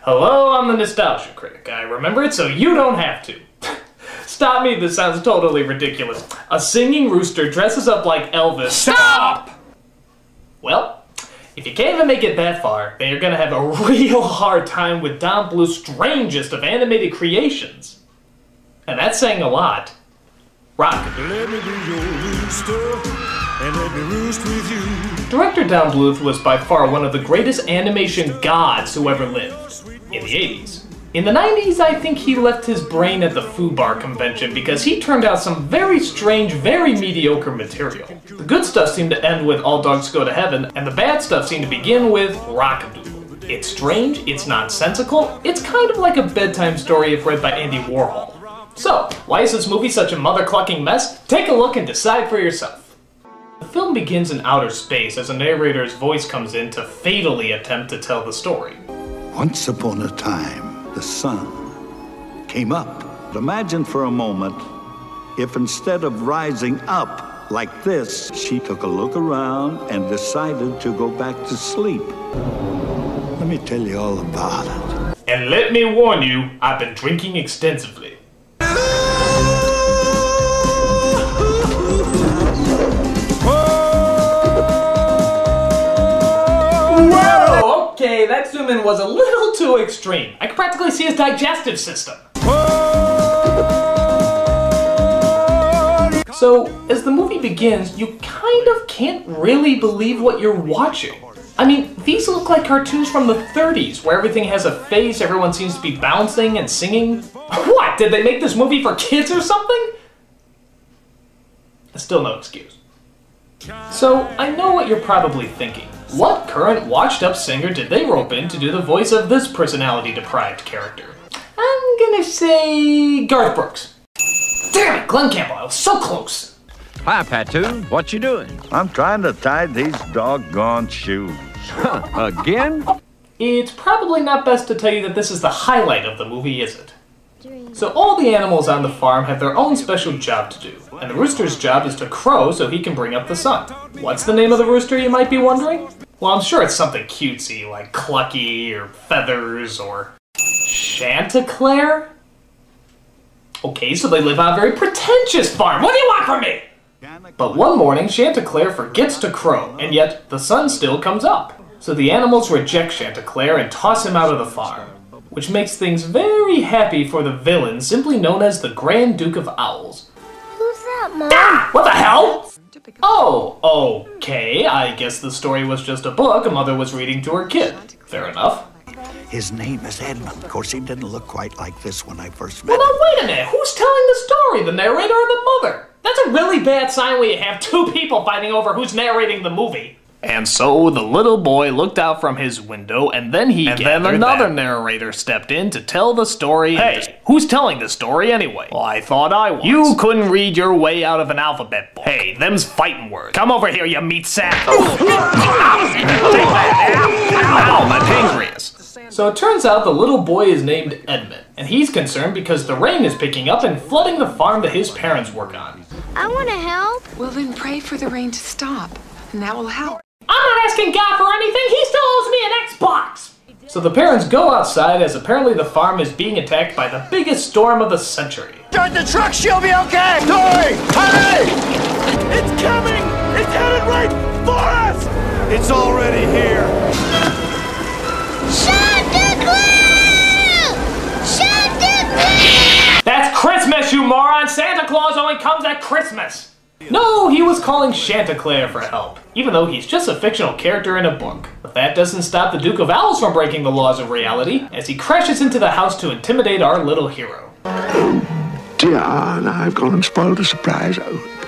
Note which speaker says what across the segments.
Speaker 1: Hello, I'm the Nostalgia Critic. I remember it so you don't have to. Stop me, this sounds totally ridiculous. A singing rooster dresses up like Elvis. Stop! Well, if you can't even make it that far, then you're gonna have a real hard time with Don Bluth's strangest of animated creations. And that's saying a lot. Rock-A-Doodle. Let me be your rooster, and let me roost with you. Director Don Bluth was by far one of the greatest animation gods who ever lived. In the 80s. In the 90s, I think he left his brain at the FUBAR convention because he turned out some very strange, very mediocre material. The good stuff seemed to end with All Dogs Go to Heaven, and the bad stuff seemed to begin with Rock-A-Doodle. It's strange, it's nonsensical, it's kind of like a bedtime story if read by Andy Warhol. So, why is this movie such a mother-clucking mess? Take a look and decide for yourself. The film begins in outer space as a narrator's voice comes in to fatally attempt to tell the story.
Speaker 2: Once upon a time, the sun came up. Imagine for a moment if instead of rising up like this, she took a look around and decided to go back to sleep. Let me tell you all about it.
Speaker 1: And let me warn you, I've been drinking extensively. Whoa! Okay, that zoom in was a little too extreme. I could practically see his digestive system. So, as the movie begins, you kind of can't really believe what you're watching. I mean, these look like cartoons from the 30s, where everything has a face, everyone seems to be bouncing and singing. What? Did they make this movie for kids or something? Still no excuse. So, I know what you're probably thinking. What current washed-up singer did they rope in to do the voice of this personality-deprived character? I'm gonna say Garth Brooks. Damn it, Glenn Campbell, I was so close!
Speaker 3: Hi, Patu. What you doing?
Speaker 2: I'm trying to tie these doggone shoes.
Speaker 3: Again?
Speaker 1: It's probably not best to tell you that this is the highlight of the movie, is it? So all the animals on the farm have their own special job to do, and the rooster's job is to crow so he can bring up the sun. What's the name of the rooster, you might be wondering? Well, I'm sure it's something cutesy, like Clucky, or Feathers, or Chanticleer? Okay, so they live on a very pretentious farm. What do you want from me? But one morning, Chanticleer forgets to crow, and yet the sun still comes up. So the animals reject Chanticleer and toss him out of the farm, which makes things very happy for the villain simply known as the Grand Duke of Owls.
Speaker 4: Who's that, Mom?
Speaker 1: Ah! What the hell? Oh, okay, I guess the story was just a book a mother was reading to her kid. Fair enough.
Speaker 2: His name is Edmund. Of course, he didn't look quite like this when I first met
Speaker 1: Well,
Speaker 2: him.
Speaker 1: now wait a minute, who's telling the story, the narrator or the mother? That's a really bad sign when you have two people fighting over who's narrating the movie. And so the little boy looked out from his window, and then another narrator stepped in to tell the story. Hey, who's telling the story anyway? Well, I thought I was. You couldn't read your way out of an alphabet book. Hey, them's fighting words. Come over here, you meat sack. Take that. Ow, my pancreas. So it turns out the little boy is named Edmund, and he's concerned because the rain is picking up and flooding the farm that his parents work on.
Speaker 4: I want to help.
Speaker 5: Well, then pray for the rain to stop, and that will help.
Speaker 1: I'm not asking God for anything, he still owes me an Xbox! So the parents go outside as apparently the farm is being attacked by the biggest storm of the century.
Speaker 6: Start the truck, she'll be okay! Hurry! Hurry! It's coming! It's headed right for us! It's already here!
Speaker 4: Chanticleer! Chanticleer!
Speaker 1: That's Christmas, you moron! Santa Claus only comes at Christmas! No, he was calling Chanticleer for help, even though he's just a fictional character in a book. But that doesn't stop the Duke of Owls from breaking the laws of reality, as he crashes into the house to intimidate our little hero.
Speaker 7: Dear, I've gone and spoiled the surprise.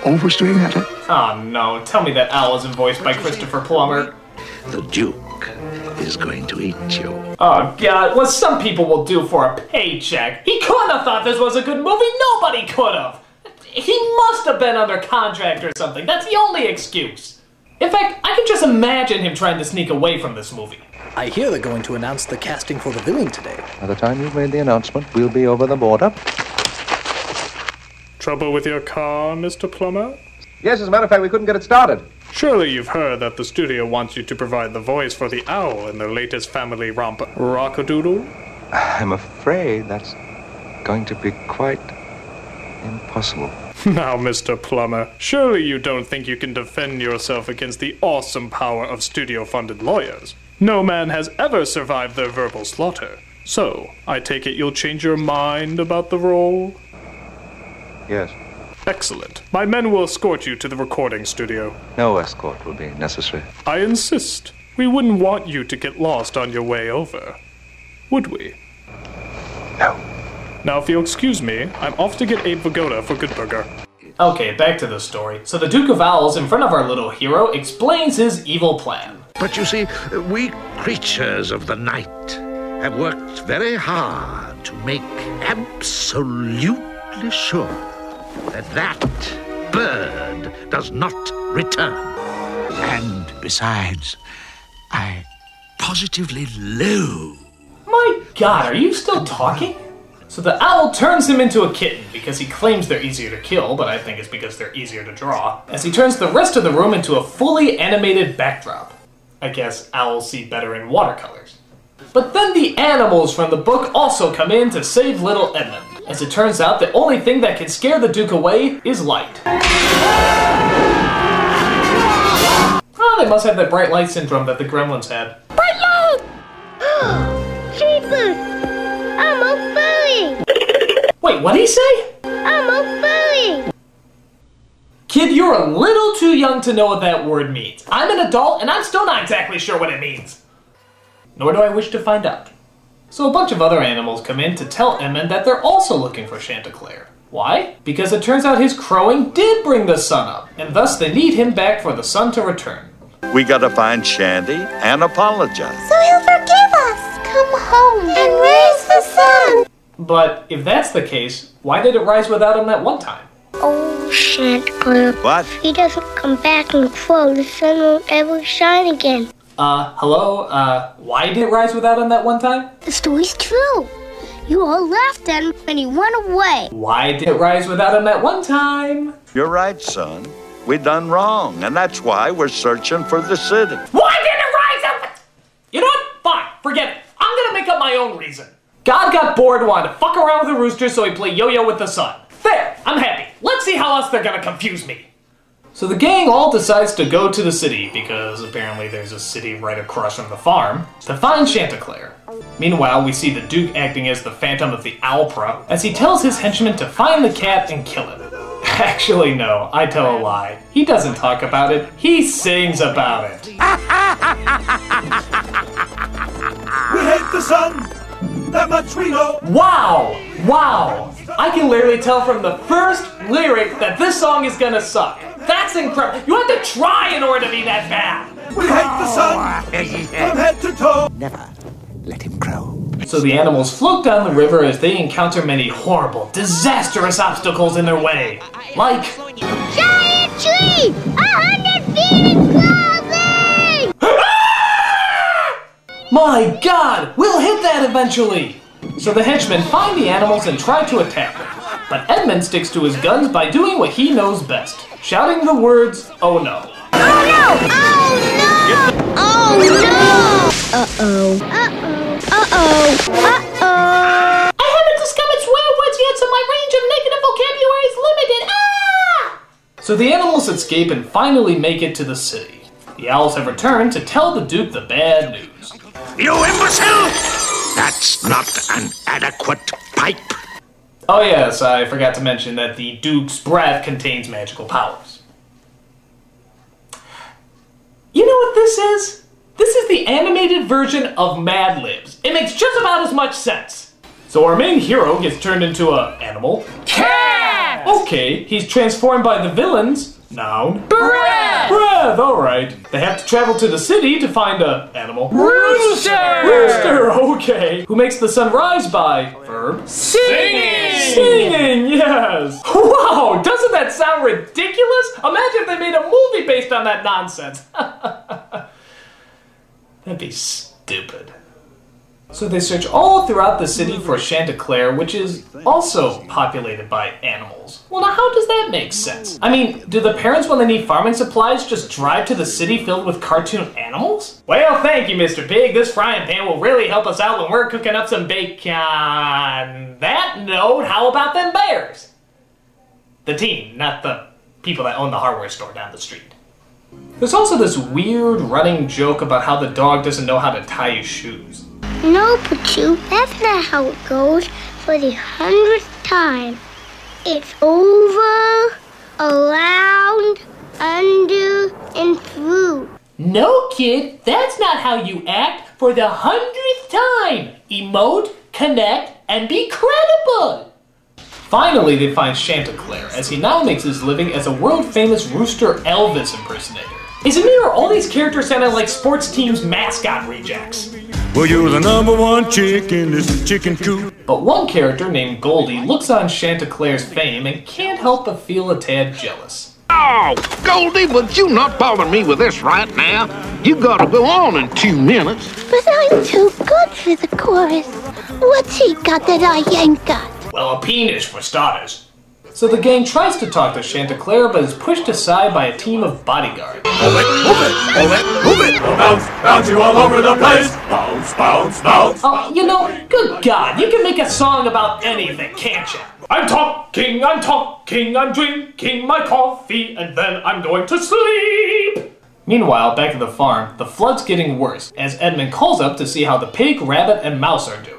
Speaker 7: Always doing that.
Speaker 1: Oh no, tell me that owl isn't voiced by Christopher Plummer.
Speaker 7: The Duke is going to eat you.
Speaker 1: Oh god, what some people will do for a paycheck. He couldn't have thought this was a good movie, nobody could have. He must have been under contract or something. That's the only excuse. In fact, I can just imagine him trying to sneak away from this movie.
Speaker 8: I hear they're going to announce the casting for the villain today.
Speaker 9: By the time you've made the announcement, we'll be over the border.
Speaker 10: Trouble with your car, Mr. Plummer?
Speaker 9: Yes, as a matter of fact, we couldn't get it started.
Speaker 10: Surely you've heard that the studio wants you to provide the voice for the owl in their latest family romp, Rock-A-Doodle?
Speaker 9: I'm afraid that's going to be quite impossible.
Speaker 10: Now, Mr. Plummer, surely you don't think you can defend yourself against the awesome power of studio-funded lawyers. No man has ever survived their verbal slaughter. So, I take it you'll change your mind about the role?
Speaker 9: Yes.
Speaker 10: Excellent. My men will escort you to the recording studio.
Speaker 9: No escort will be necessary.
Speaker 10: I insist. We wouldn't want you to get lost on your way over. Would we?
Speaker 9: No.
Speaker 10: Now, if you'll excuse me, I'm off to get Abe Vigoda for Good Burger.
Speaker 1: Okay, back to the story. So the Duke of Owls, in front of our little hero, explains his evil plan.
Speaker 7: But you see, we creatures of the night have worked very hard to make absolutely sure that that bird does not return. And besides, I positively loathe.
Speaker 1: My God, are you still talking? So the owl turns him into a kitten because he claims they're easier to kill, but I think it's because they're easier to draw, as he turns the rest of the room into a fully animated backdrop. I guess owls see better in watercolors. But then the animals from the book also come in to save little Edmund. As it turns out, the only thing that can scare the Duke away is light. Oh, they must have that bright light syndrome that the gremlins had.
Speaker 4: Bright light! Jeepers! I'm a furry!
Speaker 1: Wait, what'd he say?
Speaker 4: I'm a furry!
Speaker 1: Kid, you're a little too young to know what that word means. I'm an adult, and I'm still not exactly sure what it means. Nor do I wish to find out. So a bunch of other animals come in to tell Edmund that they're also looking for Chanticleer. Why? Because it turns out his crowing did bring the sun up, and thus they need him back for the sun to return.
Speaker 2: We gotta find Shandy and apologize.
Speaker 4: So he'll forgive us! Come home and raise the sun!
Speaker 1: But if that's the case, why did it rise without him that one time?
Speaker 4: Oh, Chanticleer.
Speaker 2: What?
Speaker 4: If he doesn't come back and crow, the sun won't ever shine again.
Speaker 1: Hello? Why did it rise without him that one time?
Speaker 4: The story's true. You all laughed at him and he went away.
Speaker 1: Why did it rise without him that one time?
Speaker 2: You're right, son. We done wrong, and that's why we're searching for the city.
Speaker 1: Why didn't it rise up? You know what? Fine, forget it. I'm gonna make up my own reason. God got bored and wanted to fuck around with a rooster, so he played yo-yo with the sun. There, I'm happy. Let's see how else they're gonna confuse me. So the gang all decides to go to the city, because apparently there's a city right across from the farm, to find Chanticleer. Meanwhile, we see the Duke acting as the Phantom of the Opera, as he tells his henchmen to find the cat and kill it. Actually, no, I tell a lie. He doesn't talk about it, he sings about it.
Speaker 6: We hate the sun! That much we know!
Speaker 1: Wow! Wow! I can literally tell from the first lyric that this song is gonna suck. That's incredible! You have to try in order to be that bad!
Speaker 6: We hate the sun! From head to toe!
Speaker 7: Never let him crow.
Speaker 1: So the animals float down the river as they encounter many horrible, disastrous obstacles in their way. Like...
Speaker 4: Giant tree! 100 feet in clothing!
Speaker 1: My God! We'll hit that eventually! So the henchmen find the animals and try to attack them. But Edmund sticks to his guns by doing what he knows best. Shouting the words, "Oh no."
Speaker 4: Oh no! Oh no! Oh no! Uh-oh. Uh-oh. Uh-oh. Uh-oh.
Speaker 1: I haven't discovered swear words yet, so my range of negative vocabulary is limited. Ah! So the animals escape and finally make it to the city. The owls have returned to tell the Duke the bad news.
Speaker 7: You imbecile! That's not an adequate pipe.
Speaker 1: Oh yes, I forgot to mention that the Duke's breath contains magical powers. You know what this is? This is the animated version of Mad Libs. It makes just about as much sense. So our main hero gets turned into a animal. Cat! Okay, he's transformed by the villains. Noun. Breath! Breath, alright. They have to travel to the city to find a animal. Rooster! Rooster, okay. Who makes the sun rise by verb? Singing! Singing, yes. Wow, doesn't that sound ridiculous? Imagine if they made a movie based on that nonsense. That'd be stupid. So they search all throughout the city for Chanticleer, which is also populated by animals. Well, now how does that make sense? I mean, do the parents, when they need farming supplies, just drive to the city filled with cartoon animals? Well, thank you, Mr. Pig. This frying pan will really help us out when we're cooking up some bacon. On that note, how about them bears? The team, not the people that own the hardware store down the street. There's also this weird running joke about how the dog doesn't know how to tie his shoes.
Speaker 4: No, Pachu, that's not how it goes. For the 100th time, it's over, around, under, and through.
Speaker 1: No, kid, that's not how you act for the 100th time. Emote, connect, and be credible. Finally, they find Chanticleer, as he now makes his living as a world-famous Rooster Elvis impersonator. Is it me, or all these characters sounding like sports teams' mascot rejects?
Speaker 6: Well, you're the #1 chick in this chicken coop.
Speaker 1: But one character named Goldie looks on Chanticleer's fame and can't help but feel a tad jealous.
Speaker 7: Oh, Goldie, would you not bother me with this right now? You gotta go on in 2 minutes.
Speaker 4: But I'm too good for the chorus. What's he got that I ain't got?
Speaker 1: Well, a penis for starters. So the gang tries to talk to Chanticleer, but is pushed aside by a team of bodyguards.
Speaker 6: Move it, move it, move it, move it. Bounce, bounce you all over the place. Bounce, bounce, bounce.
Speaker 1: Oh, you know, good God, you can make a song about anything, can't you? I'm talking, I'm drinking my coffee, and then I'm going to sleep. Meanwhile, back at the farm, the flood's getting worse, as Edmund calls up to see how the pig, rabbit, and mouse are doing.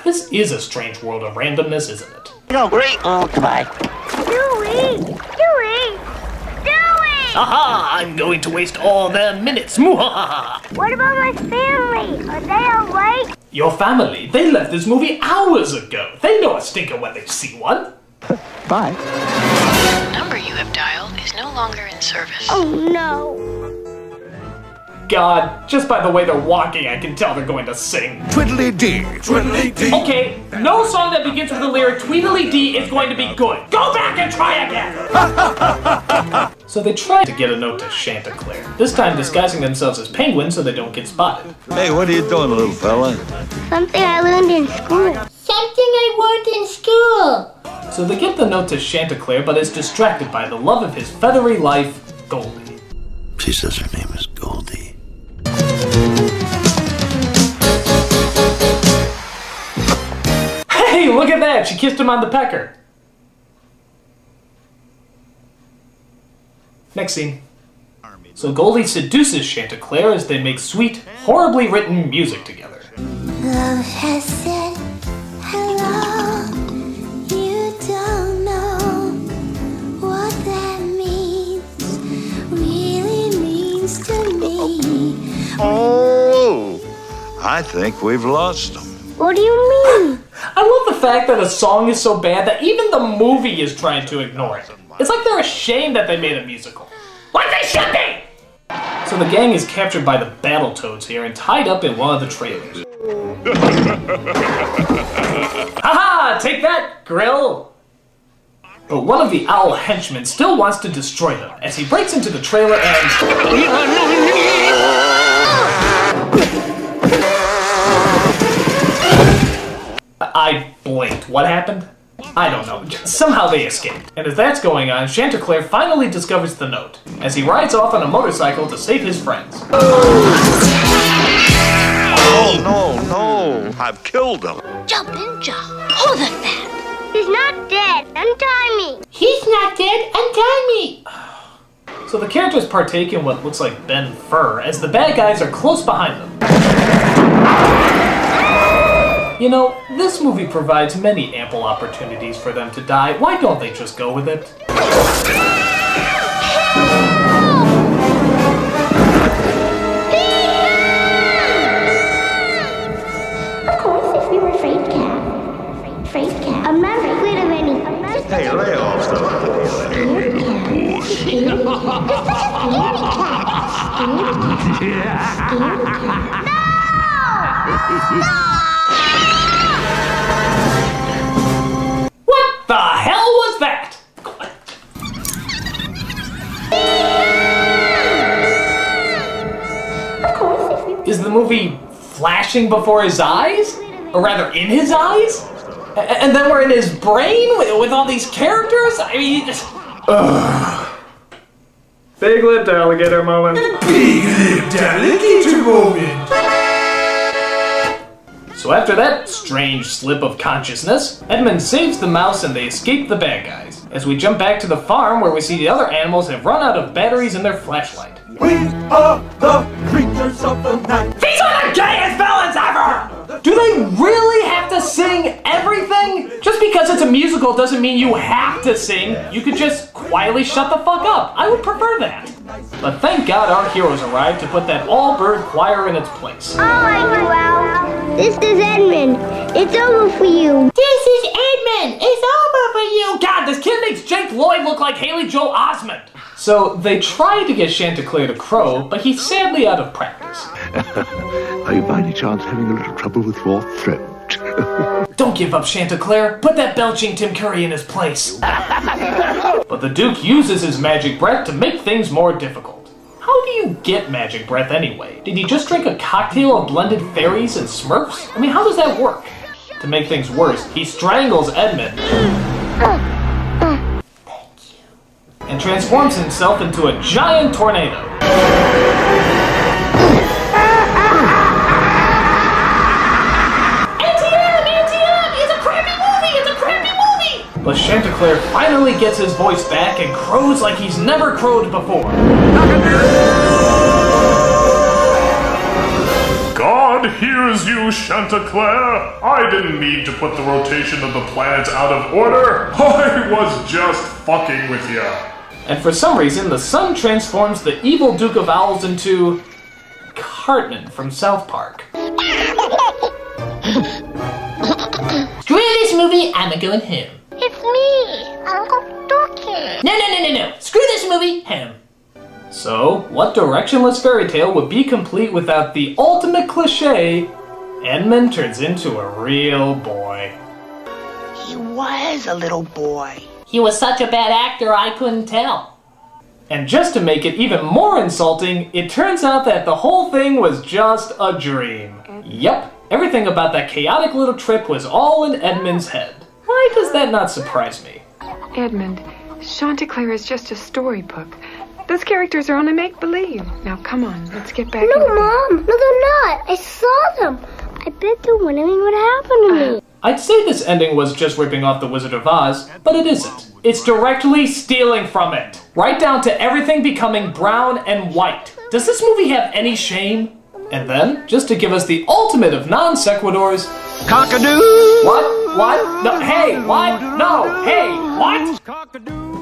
Speaker 1: This is a strange world of randomness, isn't it?
Speaker 7: No, great. Oh, goodbye.
Speaker 4: Dewey!
Speaker 1: Aha! I'm going to waste all their minutes. Muhahaha!
Speaker 4: What about my family? Are they alright?
Speaker 1: Your family? They left this movie hours ago. They know a stinker when they see one.
Speaker 9: Bye.
Speaker 11: The number you have dialed is no longer in service.
Speaker 4: Oh no!
Speaker 1: God, just by the way they're walking, I can tell they're going to sing.
Speaker 6: Twiddly-dee, twiddly-dee.
Speaker 1: Okay, no song that begins with the lyric Tweedly-dee is going to be good. Go back and try again! So they try to get a note to Chanticleer, this time disguising themselves as penguins so they don't get spotted.
Speaker 2: Hey, what are you doing, little fella?
Speaker 4: Something I learned in school. Something I learned in school.
Speaker 1: So they get the note to Chanticleer, but is distracted by the love of his feathery life, Goldie.
Speaker 2: She says her name is Goldie.
Speaker 1: Hey, look at that! She kissed him on the pecker. Next scene. So Goldie seduces Chanticleer as they make sweet, horribly written music together.
Speaker 4: Love has said hello. You don't know what that means. Really means to me.
Speaker 2: Oh, I think we've lost them.
Speaker 4: What do you mean?
Speaker 1: I love the fact that a song is so bad that even the movie is trying to ignore it. It's like they're ashamed that they made a musical. Like they should be! So the gang is captured by the Battletoads here and tied up in one of the trailers. Haha! Take that, Grill! But one of the owl henchmen still wants to destroy them as he breaks into the trailer and... I blinked. What happened? I don't know. Somehow they escaped. And as that's going on, Chanticleer finally discovers the note, as he rides off on a motorcycle to save his friends.
Speaker 2: Oh, no. I've killed him.
Speaker 4: Jump and jump. Pull the fat. He's not dead. Untie me. He's not dead. Untie me.
Speaker 1: So the characters partake in what looks like Ben Fur, as the bad guys are close behind them. You know, this movie provides many ample opportunities for them to die. Why don't they just go with it?
Speaker 4: Of course, if we were afraid cat. I'm not afraid of any.
Speaker 2: Hey, lay off
Speaker 1: What the hell was that? Is the movie flashing before his eyes? Or rather, in his eyes? And then we're in his brain with all these characters? I mean, just...
Speaker 10: Big-lipped alligator moment.
Speaker 6: Big-lipped alligator moment.
Speaker 1: So after that strange slip of consciousness, Edmund saves the mouse and they escape the bad guys. As we jump back to the farm where we see the other animals have run out of batteries in their flashlight.
Speaker 6: We are the creatures of the night.
Speaker 1: These are the gayest villains ever! Do they really have to sing everything? Just because it's a musical doesn't mean you have to sing. You could just quietly shut the fuck up. I would prefer that. But thank God our heroes arrived to put that all-bird choir in its place.
Speaker 4: All right, well, this is Edmund. It's over for you.
Speaker 1: This is Edmund. It's over for you. God, this kid makes Jake Lloyd look like Haley Joel Osment. So they tried to get Chanticleer to crow, but he's sadly out of practice.
Speaker 7: Are you by any chance having a little trouble with your throat?
Speaker 1: Don't give up, Chanticleer. Put that belching Tim Curry in his place. But the Duke uses his magic breath to make things more difficult. How do you get magic breath anyway? Did he just drink a cocktail of blended fairies and Smurfs? I mean, how does that work? To make things worse, he strangles Edmund. And transforms himself into a giant tornado. NTM! It's a crappy movie! It's a crappy movie! But Chanticleer finally gets his voice back and crows like he's never crowed before.
Speaker 10: God hears you, Chanticleer. I didn't mean to put the rotation of the planets out of order. I was just fucking with you.
Speaker 1: And for some reason, the sun transforms the evil Duke of Owls into... Cartman from South Park. Screw this movie, I'm a-going him.
Speaker 4: It's me, Uncle Dookie.
Speaker 1: No. Screw this movie, him. So, what directionless fairy tale would be complete without the ultimate cliché, Edmund turns into a real boy.
Speaker 12: He was a little boy.
Speaker 1: He was such a bad actor, I couldn't tell. And just to make it even more insulting, it turns out that the whole thing was just a dream. Yep, everything about that chaotic little trip was all in Edmund's head. Why does that not surprise me?
Speaker 5: Edmund, Chanticleer is just a storybook. Those characters are only make-believe. Now, come on, let's get back.
Speaker 4: No, Mom. No, they're not. I saw them. I bet they're wondering what happened to me.
Speaker 1: I'd say this ending was just ripping off The Wizard of Oz, but it isn't. It's directly stealing from it. Right down to everything becoming brown and white. Does this movie have any shame? And then, just to give us the ultimate of non-sequiturs...
Speaker 3: Cock-a-doodle!
Speaker 1: What? No, hey, what? No, hey, what?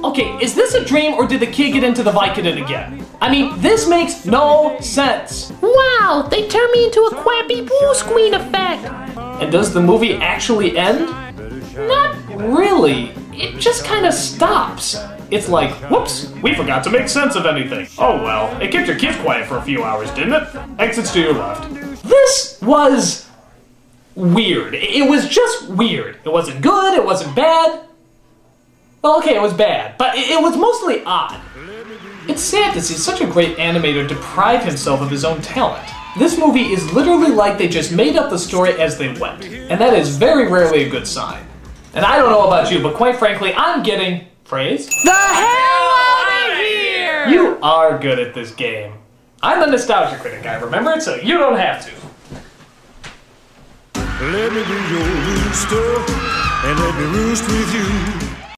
Speaker 1: Okay, is this a dream or did the kid get into the Vicodin again? I mean, this makes no sense. Wow, they turned me into a quappy blue screen effect. And does the movie actually end? Not really. It just kind of stops. It's like, whoops, we forgot to make sense of anything. Oh well, it kept your kids quiet for a few hours, didn't it? Exits to your left. This was weird. It was just weird. It wasn't good, it wasn't bad. Well, okay, it was bad, but it was mostly odd. It's sad to see such a great animator deprive himself of his own talent. This movie is literally like they just made up the story as they went, and that is very rarely a good sign. And I don't know about you, but quite frankly, I'm getting... Phrase? The hell out of here! You are good at this game. I'm the Nostalgia Critic, I remember it, so you don't have to.
Speaker 6: Let me be your rooster, and let me roost with you.